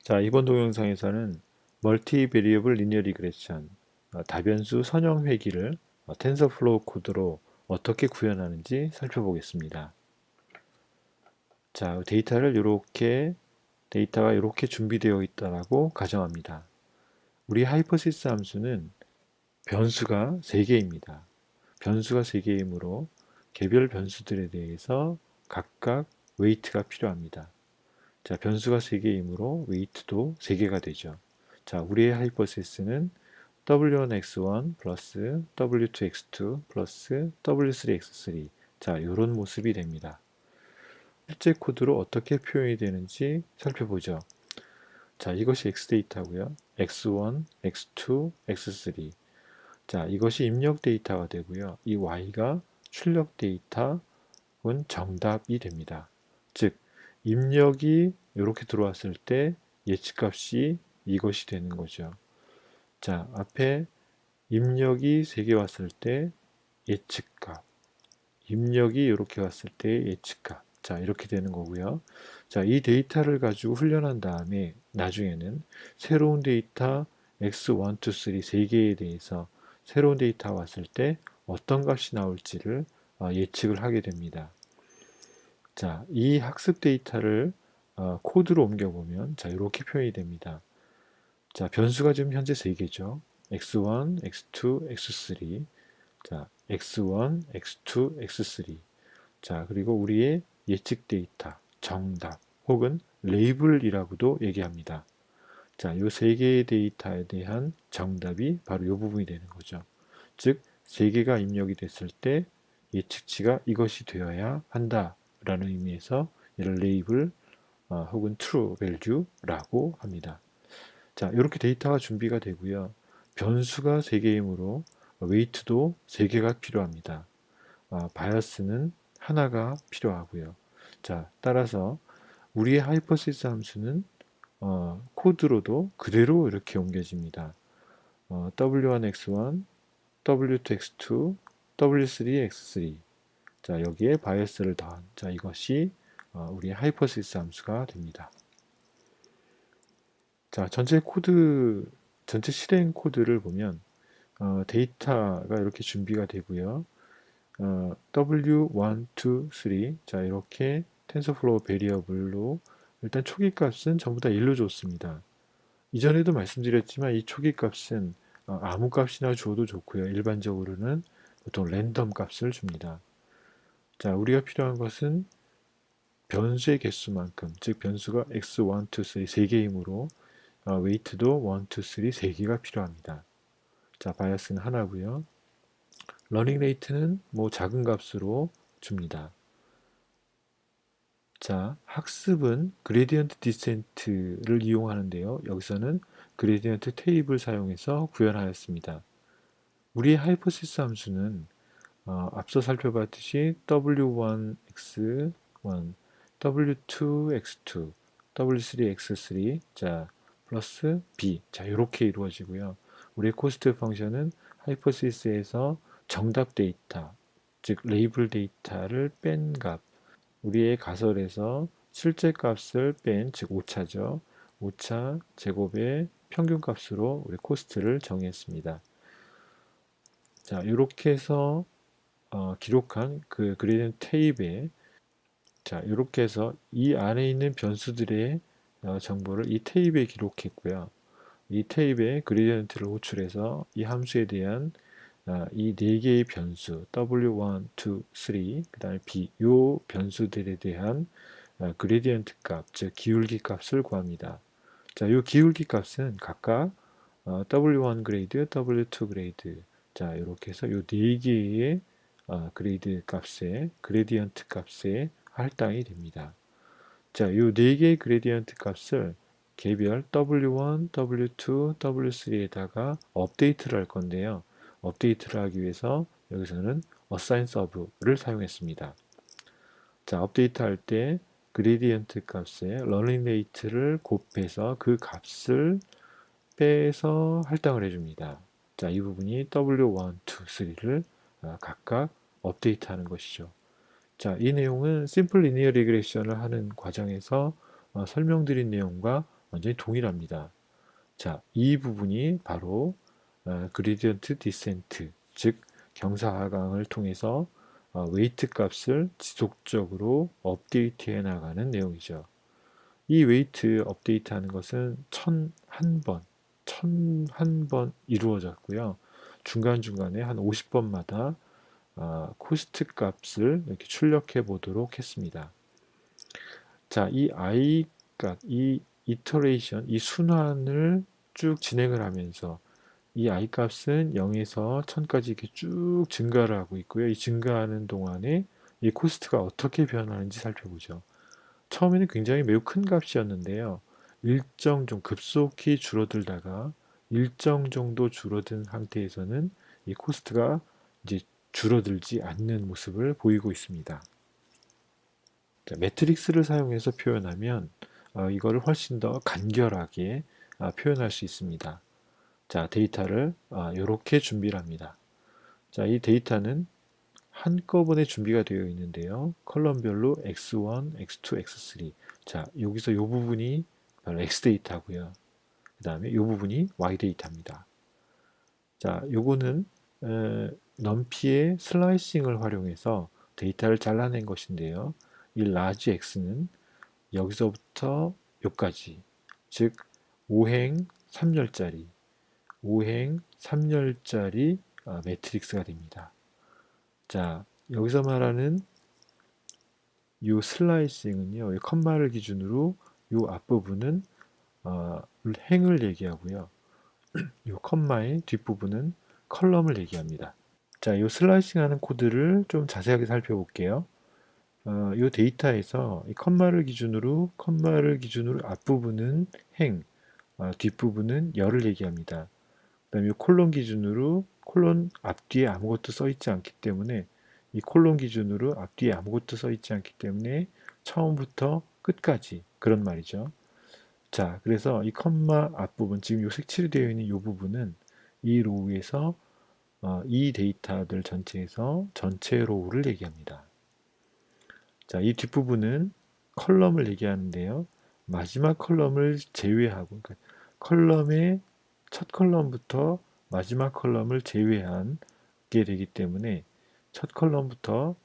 자, 이번 동영상에서는 멀티 베리어블 리니어 리그레션, 다변수 선형 회귀를 텐서플로우 코드로 어떻게 구현하는지 살펴보겠습니다. 자, 데이터가 이렇게 준비되어 있다라고 가정합니다. 우리 하이퍼시스 함수는 변수가 3개입니다. 변수가 3개이므로 개별 변수들에 대해서 각각 웨이트가 필요합니다. 자, 변수가 3개이므로 웨이트도 3개가 되죠. 자, 우리의 하이퍼시스는 w1x1 플러스 w2x2 플러스 w3x3. 자, 이런 모습이 됩니다. 실제 코드로 어떻게 표현이 되는지 살펴보죠. 자, 이것이 x 데이터고요. x1, x2, x3. 자, 이것이 입력 데이터가 되고요. 이 y가 출력 데이터는 정답이 됩니다. 즉, 입력이 이렇게 들어왔을 때 예측값이 이것이 되는 거죠. 자, 앞에 입력이 3개 왔을 때 예측값, 입력이 이렇게 왔을 때 예측값. 자, 이렇게 되는 거고요. 자, 이 데이터를 가지고 훈련한 다음에 나중에는 새로운 데이터 x1, 2, 3 3개에 대해서 새로운 데이터가 왔을 때 어떤 값이 나올지를 예측을 하게 됩니다. 자, 이 학습 데이터를 코드로 옮겨보면 자, 이렇게 표현이 됩니다. 자, 변수가 지금 현재 3개죠. x1, x2, x3. 자, x1, x2, x3. 자, 그리고 우리의 예측 데이터, 정답, 혹은 레이블이라고도 얘기합니다. 자, 이 3개의 데이터에 대한 정답이 바로 이 부분이 되는 거죠. 즉, 3개가 입력이 됐을 때 예측치가 이것이 되어야 한다라는 의미에서 이를 레이블 혹은 true value라고 합니다. 자, 이렇게 데이터가 준비가 되고요. 변수가 3개이므로 웨이트도 3개가 필요합니다. 바이어스는 하나가 필요하고요. 자, 따라서 우리의 하이퍼시스 함수는 코드로도 그대로 이렇게 옮겨집니다. w1x1, w2x2, w3x3. 자, 여기에 바이어스를 더한. 자, 이것이 우리의 하이퍼시스 함수가 됩니다. 자, 전체 실행 코드를 보면 데이터가 이렇게 준비가 되고요. w1, 2, 3. 자, 이렇게 텐서플로우 베리어블로 일단 초기 값은 전부 다 1로 줬습니다. 이전에도 말씀드렸지만 이 초기 값은 아무 값이나 줘도 좋고요. 일반적으로는 보통 랜덤 값을 줍니다. 자, 우리가 필요한 것은 변수의 개수만큼, 즉 변수가 x1, 2, 3 3개이므로 웨이트도 1, 2, 3 3개가 필요합니다. 자, 바이어스는 하나고요. 러닝 레이트는 뭐 작은 값으로 줍니다. 자, 학습은 그레디언트 디센트를 이용하는데요. 여기서는 그레디언트 테이블 사용해서 구현하였습니다. 우리의 하이퍼시스 함수는 앞서 살펴봤듯이 w1x1, w2x2, w3x3, 자, 플러스 b. 자, 이렇게 이루어지고요. 우리의 코스트 펑션은 하이퍼시스에서 정답 데이터, 즉 레이블 데이터를 뺀 값, 우리의 가설에서 실제 값을 뺀, 즉 오차죠. 오차 제곱의 평균값으로 우리 코스트를 정했습니다. 자, 이렇게 해서 기록한 그 그레디언트 테이블에 자, 이렇게 해서 이 안에 있는 변수들의 정보를 이 테이블에 기록했고요. 이 테이블에 그레디언트를 호출해서 이 함수에 대한 이 4개의 변수 w1, 2, 3, 그 다음에 b 요 변수들에 대한 그레디언트 값, 즉 기울기 값을 구합니다. 자, 요 기울기 값은 각각 w1 그레이드, w2 그레이드, 자, 이렇게 해서 요 4개의 그레이드 값에 그레디언트 값에 할당이 됩니다. 자, 요 4개의 그레디언트 값을 개별 w1, w2, w3에다가 업데이트를 할 건데요. 업데이트를 하기 위해서 여기서는 assign sub를 사용했습니다. 자, 업데이트 할 때 그레디언트 값에 러닝 레이트를 곱해서 그 값을 빼서 할당을 해줍니다. 자, 이 부분이 w1, 2, 3를 각각 업데이트하는 것이죠. 자, 이 내용은 심플 리니어 리그레션을 하는 과정에서 설명드린 내용과 완전히 동일합니다. 자, 이 부분이 바로 그레디언트 디센트, 즉 경사하강을 통해서 웨이트 값을 지속적으로 업데이트해 나가는 내용이죠. 이 웨이트 업데이트하는 것은 1001번, 1001번 이루어졌고요. 중간중간에 한 50번마다 코스트 값을 이렇게 출력해 보도록 했습니다. 자, 이 I 값, 이 이터레이션, 이 순환을 쭉 진행을 하면서 이 I 값은 0에서 1000까지 이렇게 쭉 증가를 하고 있고요. 이 증가하는 동안에 이 코스트가 어떻게 변하는지 살펴보죠. 처음에는 굉장히 매우 큰 값이었는데요. 일정 좀 급속히 줄어들다가 일정 정도 줄어든 상태에서는 이 코스트가 이제 줄어들지 않는 모습을 보이고 있습니다. 자, 매트릭스를 사용해서 표현하면 이거를 훨씬 더 간결하게 표현할 수 있습니다. 자, 데이터를 이렇게 준비를 합니다. 자, 이 데이터는 한꺼번에 준비가 되어 있는데요. 컬럼별로 x1, x2, x3. 자, 여기서 이 부분이 바로 x 데이터고요. 그 다음에 이 부분이 y 데이터입니다. 자, 요거는 넘피의 슬라이싱을 활용해서 데이터를 잘라낸 것인데요. 이 large x는 여기서부터 여기까지, 즉 5행 3열짜리 5행 3열짜리 매트릭스가 됩니다. 자, 여기서 말하는 이 슬라이싱은요, 이 컴마를 기준으로 이 앞부분은 행을 얘기하고요. 이 컴마의 뒷부분은 컬럼을 얘기합니다. 자, 이 슬라이싱 하는 코드를 좀 자세하게 살펴볼게요. 이 데이터에서 이 컴마를 기준으로 앞부분은 행, 뒷부분은 열을 얘기합니다. 그 다음에 콜론 기준으로 콜론 앞뒤에 아무것도 써 있지 않기 때문에 이 콜론 기준으로 앞뒤에 아무것도 써 있지 않기 때문에 처음부터 끝까지 그런 말이죠. 자, 그래서 이 컴마 앞부분, 지금 요 색칠이 되어 있는 이 부분은 이 로우에서 이 데이터들 전체에서 전체 로우를 얘기합니다. 자, 이 뒷부분은 컬럼을 얘기하는데요. 마지막 컬럼을 제외하고, 그러니까 컬럼의 첫 컬럼부터 마지막 컬럼을 제외한 게 되기 때문에 첫 컬럼부터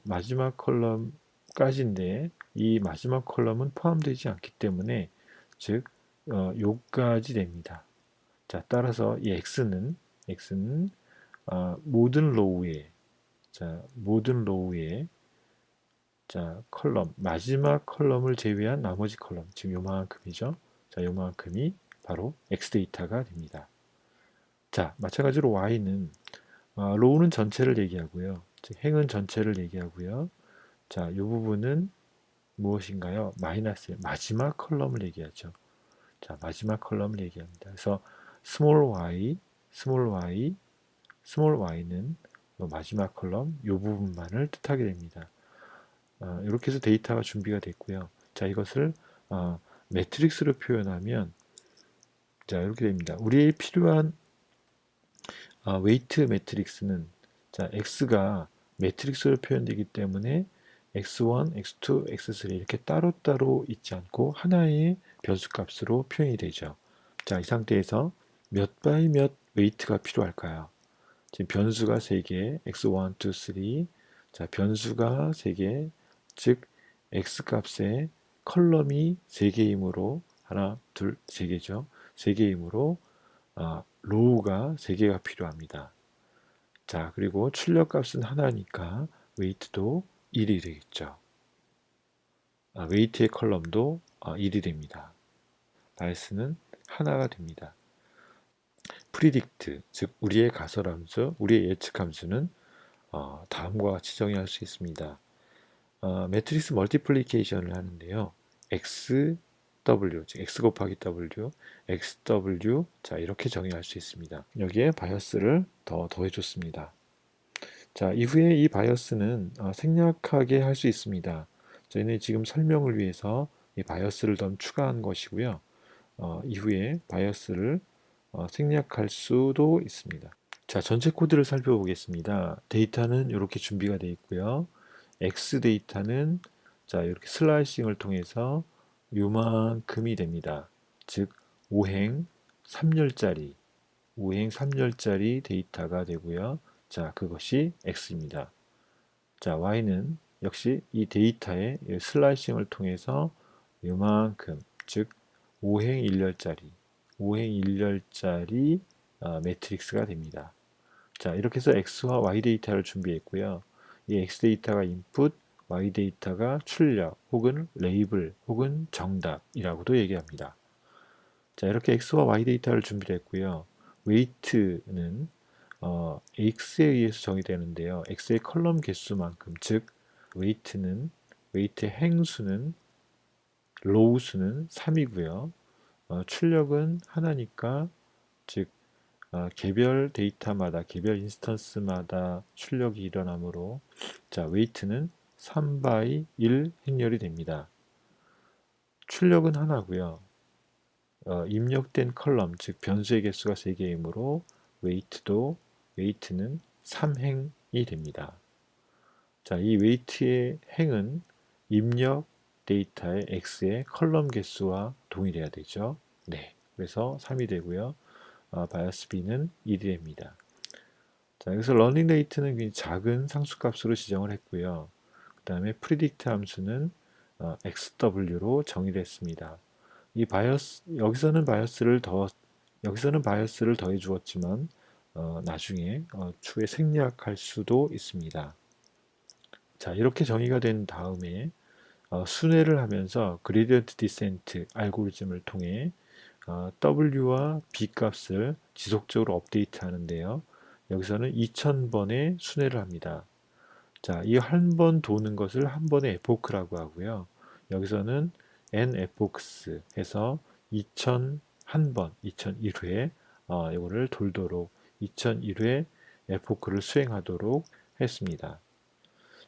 마지막 컬럼까지인데 이 마지막 컬럼은 포함되지 않기 때문에 즉 요까지 됩니다. 자, 따라서 이 x는 모든 로우에 자, 컬럼 마지막 컬럼을 제외한 나머지 컬럼 지금 요만큼이죠. 자, 요만큼이 바로 x 데이터가 됩니다. 자, 마찬가지로 y는 로우는 전체를 얘기하고요. 즉 행은 전체를 얘기하고요. 자, 이 부분은 무엇인가요? 마이너스 마지막 컬럼을 얘기하죠. 자, 마지막 컬럼을 얘기합니다. 그래서 small y는 마지막 컬럼 이 부분만을 뜻하게 됩니다. 이렇게 해서 데이터가 준비가 됐고요. 자, 이것을 매트릭스로 표현하면 자, 이렇게 됩니다. 우리의 필요한 웨이트 매트릭스는 자, x가 매트릭스로 표현되기 때문에 x1, x2, x3 이렇게 따로따로 있지 않고 하나의 변수값으로 표현이 되죠. 자, 이 상태에서 몇 바이 몇 웨이트가 필요할까요? 지금 변수가 3개, x1, 2, 3. 자, 변수가 3개, 즉 x 값에 컬럼이 3개이므로 하나, 둘, 3개죠. 3개이므로 로우가 3개가 필요합니다. 자, 그리고 출력값은 하나니까 웨이트도 1이 되겠죠. 웨이트의 컬럼도 1이 됩니다. 바이스는 하나가 됩니다. 프리딕트, 즉 우리의 가설함수, 우리의 예측함수는 다음과 같이 정의할 수 있습니다. 매트릭스 멀티플리케이션을 하는데요. XW, 즉 X 곱하기 W, XW, 자, 이렇게 정의할 수 있습니다. 여기에 바이어스를 더해줬습니다. 자, 이후에 이 바이어스는 생략하게 할 수 있습니다. 저희는 지금 설명을 위해서 이 바이어스를 더 추가한 것이고요. 이후에 바이어스를 생략할 수도 있습니다. 자, 전체 코드를 살펴보겠습니다. 데이터는 이렇게 준비가 되어 있고요. X 데이터는 자, 이렇게 슬라이싱을 통해서 요만큼이 됩니다. 즉 5행 3열짜리 5행 3열짜리 데이터가 되고요. 자, 그것이 x입니다. 자, y는 역시 이 데이터의 슬라이싱을 통해서 요만큼, 즉 5행 1열짜리 매트릭스가 됩니다. 자, 이렇게 해서 x와 y 데이터를 준비했고요. 이 x 데이터가 인풋, y 데이터가 출력 혹은 레이블 혹은 정답이라고도 얘기합니다. 자, 이렇게 x와 y 데이터를 준비했고요. 웨이트는 x에 의해서 정의되는데요. x의 컬럼 개수만큼, 즉 웨이트의 행수는 로우 수는 3이고요. 출력은 하나니까, 즉 개별 데이터마다 개별 인스턴스마다 출력이 일어나므로, 자, 웨이트는 3 by 1 행렬이 됩니다. 출력은 하나고요. 입력된 컬럼, 즉 변수의 개수가 3개이므로 웨이트는 3행이 됩니다. 자, 이 웨이트의 행은 입력 데이터의 x의 컬럼 개수와 동일해야 되죠. 네, 그래서 3이 되고요. 바이어스 b는 1이 됩니다. 자, 여기서 러닝 레이트는 굉장히 작은 상수값으로 지정을 했고요. 그 다음에 프리딕트 함수는 xw로 정의를 했습니다. 이 바이어스, 여기서는 바이어스를 더해 주었지만 나중에 추후에 생략할 수도 있습니다. 자, 이렇게 정의가 된 다음에 순회를 하면서 그레디언트 디센트 알고리즘을 통해 W와 B 값을 지속적으로 업데이트 하는데요. 여기서는 2000번의 순회를 합니다. 자, 이 한 번 도는 것을 한 번의 에포크라고 하고요. 여기서는 n epochs 해서 2001번, 2001회 이거를 돌도록 2001회 에포크를 수행하도록 했습니다.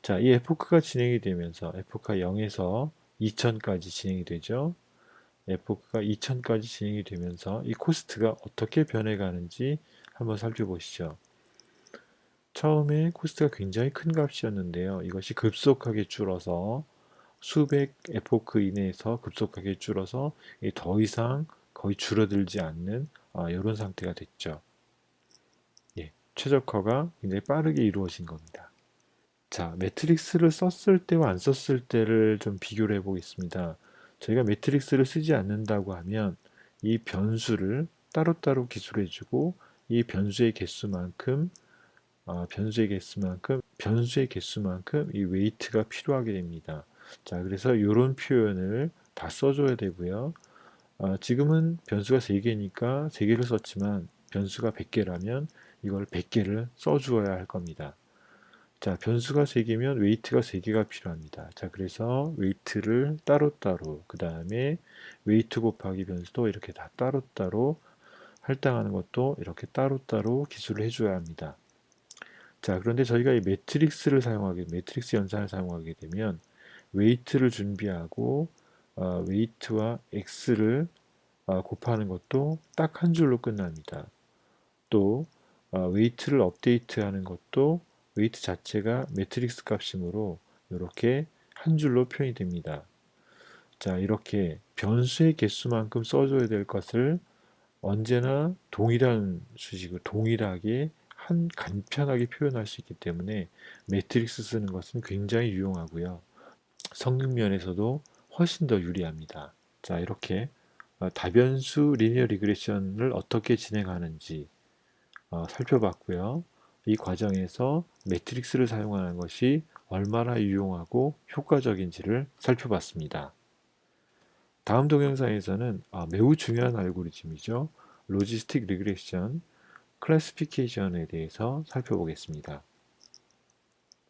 자, 이 에포크가 진행이 되면서 에포크가 0에서 2000까지 진행이 되죠. 에포크가 2000까지 진행이 되면서 이 코스트가 어떻게 변해가는지 한번 살펴보시죠. 처음에 코스트가 굉장히 큰 값이었는데요. 이것이 급속하게 줄어서 수백 에포크 이내에서 급속하게 줄어서 더 이상 거의 줄어들지 않는 이런 상태가 됐죠. 예, 최적화가 굉장히 빠르게 이루어진 겁니다. 자, 매트릭스를 썼을 때와 안 썼을 때를 좀 비교를 해보겠습니다. 저희가 매트릭스를 쓰지 않는다고 하면 이 변수를 따로따로 기술해주고 이 변수의 개수만큼 이 웨이트가 필요하게 됩니다. 자, 그래서 이런 표현을 다 써줘야 되고요. 지금은 변수가 3개니까 3개를 썼지만 변수가 100개라면 이걸 100개를 써주어야 할 겁니다. 자, 변수가 3개면 웨이트가 3개가 필요합니다. 자, 그래서 웨이트를 따로따로, 그 다음에 웨이트 곱하기 변수도 이렇게 다 따로따로, 할당하는 것도 이렇게 따로따로 기술을 해줘야 합니다. 자, 그런데 저희가 이 매트릭스 연산을 사용하게 되면 웨이트를 준비하고 웨이트와 x를 곱하는 것도 딱 한 줄로 끝납니다. 또 웨이트를 업데이트하는 것도 웨이트 자체가 매트릭스 값이므로 이렇게 한 줄로 표현이 됩니다. 자, 이렇게 변수의 개수만큼 써줘야 될 것을 언제나 동일한 수식으로 동일하게 간편하게 표현할 수 있기 때문에 매트릭스 쓰는 것은 굉장히 유용하고요. 성능 면에서도 훨씬 더 유리합니다. 자, 이렇게 다변수 리니어 리그레션을 어떻게 진행하는지 살펴봤고요. 이 과정에서 매트릭스를 사용하는 것이 얼마나 유용하고 효과적인지를 살펴봤습니다. 다음 동영상에서는 매우 중요한 알고리즘이죠. 로지스틱 리그레션 클래시피케이션에 대해서 살펴보겠습니다.